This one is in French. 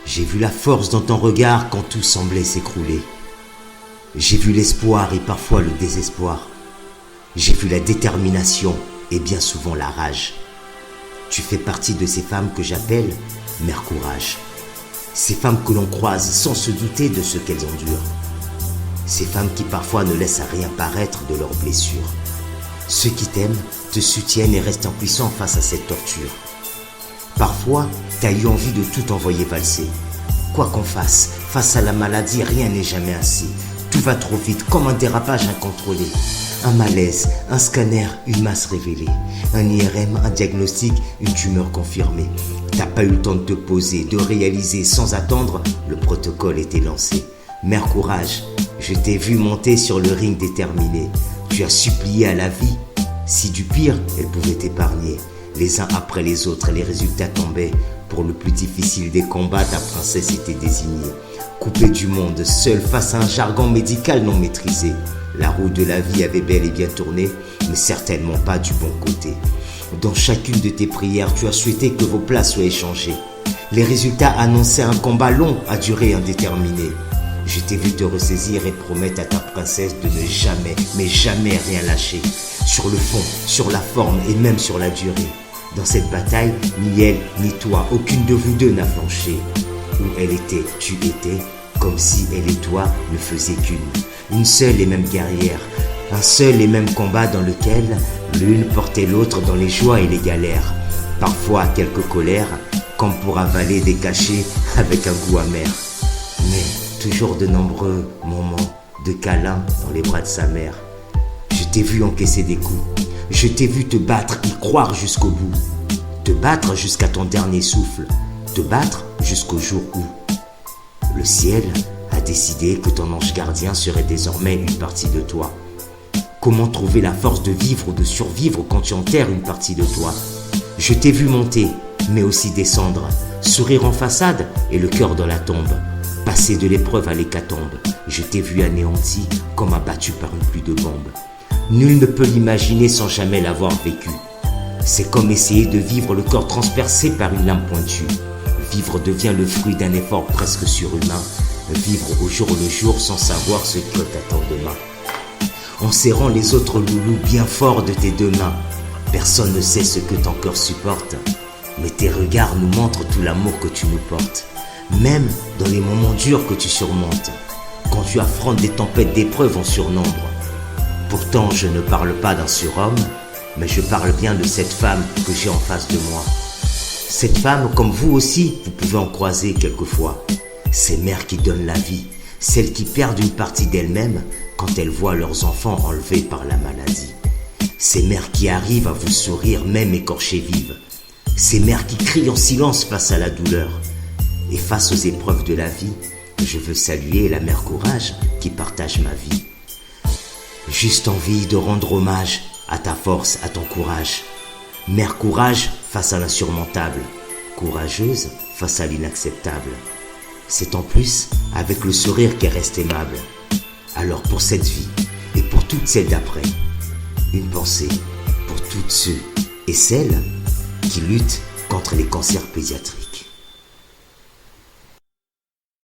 J'ai vu la force dans ton regard quand tout semblait s'écrouler. J'ai vu l'espoir et parfois le désespoir. J'ai vu la détermination et bien souvent la rage. Tu fais partie de ces femmes que j'appelle Mère Courage. Ces femmes que l'on croise sans se douter de ce qu'elles endurent. Ces femmes qui parfois ne laissent rien paraître de leurs blessures. Ceux qui t'aiment te soutiennent et restent impuissants face à cette torture. Parfois, t'as eu envie de tout envoyer valser. Quoi qu'on fasse, face à la maladie, rien n'est jamais assez. Tout va trop vite, comme un dérapage incontrôlé. Un malaise, un scanner, une masse révélée. Un IRM, un diagnostic, une tumeur confirmée. T'as pas eu le temps de te poser, de réaliser. Sans attendre, le protocole était lancé. Mère Courage, je t'ai vu monter sur le ring déterminé. Tu as supplié à la vie. Si du pire, elle pouvait t'épargner. Les uns après les autres, les résultats tombaient. Pour le plus difficile des combats, ta princesse était désignée. Coupée du monde, seule face à un jargon médical non maîtrisé. La roue de la vie avait bel et bien tourné, mais certainement pas du bon côté. Dans chacune de tes prières, tu as souhaité que vos places soient échangées. Les résultats annonçaient un combat long à durée indéterminée. Je t'ai vu te ressaisir et promettre à ta princesse de ne jamais, mais jamais rien lâcher. Sur le fond, sur la forme et même sur la durée. Dans cette bataille, ni elle, ni toi, aucune de vous deux n'a flanché. Où elle était, tu étais, comme si elle et toi ne faisaient qu'une. Une seule et même guerrière, un seul et même combat dans lequel l'une portait l'autre dans les joies et les galères. Parfois quelques colères, comme pour avaler des cachets avec un goût amer. Mais toujours de nombreux moments de câlins dans les bras de sa mère. Je t'ai vu encaisser des coups. Je t'ai vu te battre, y croire jusqu'au bout. Te battre jusqu'à ton dernier souffle. Te battre jusqu'au jour où le ciel a décidé que ton ange gardien serait désormais une partie de toi. Comment trouver la force de vivre ou de survivre quand tu enterres une partie de toi? Je t'ai vu monter, mais aussi descendre. Sourire en façade et le cœur dans la tombe. Passer de l'épreuve à l'hécatombe. Je t'ai vu anéanti comme abattu par une pluie de bombes. Nul ne peut l'imaginer sans jamais l'avoir vécu. C'est comme essayer de vivre le corps transpercé par une lame pointue. Vivre devient le fruit d'un effort presque surhumain. Vivre au jour le jour sans savoir ce que t'attend demain. En serrant les autres loulous bien fort de tes deux mains. Personne ne sait ce que ton cœur supporte. Mais tes regards nous montrent tout l'amour que tu nous portes. Même dans les moments durs que tu surmontes. Quand tu affrontes des tempêtes d'épreuves en surnombre. Pourtant, je ne parle pas d'un surhomme, mais je parle bien de cette femme que j'ai en face de moi. Cette femme, comme vous aussi, vous pouvez en croiser quelquefois. Ces mères qui donnent la vie, celles qui perdent une partie d'elles-mêmes quand elles voient leurs enfants enlevés par la maladie. Ces mères qui arrivent à vous sourire même écorchées vives. Ces mères qui crient en silence face à la douleur. Et face aux épreuves de la vie, je veux saluer la Mère Courage qui partage ma vie. Juste envie de rendre hommage à ta force, à ton courage. Mère Courage face à l'insurmontable. Courageuse face à l'inacceptable. C'est en plus avec le sourire qu'elle reste aimable. Alors pour cette vie et pour toutes celles d'après, une pensée pour toutes ceux et celles qui luttent contre les cancers pédiatriques.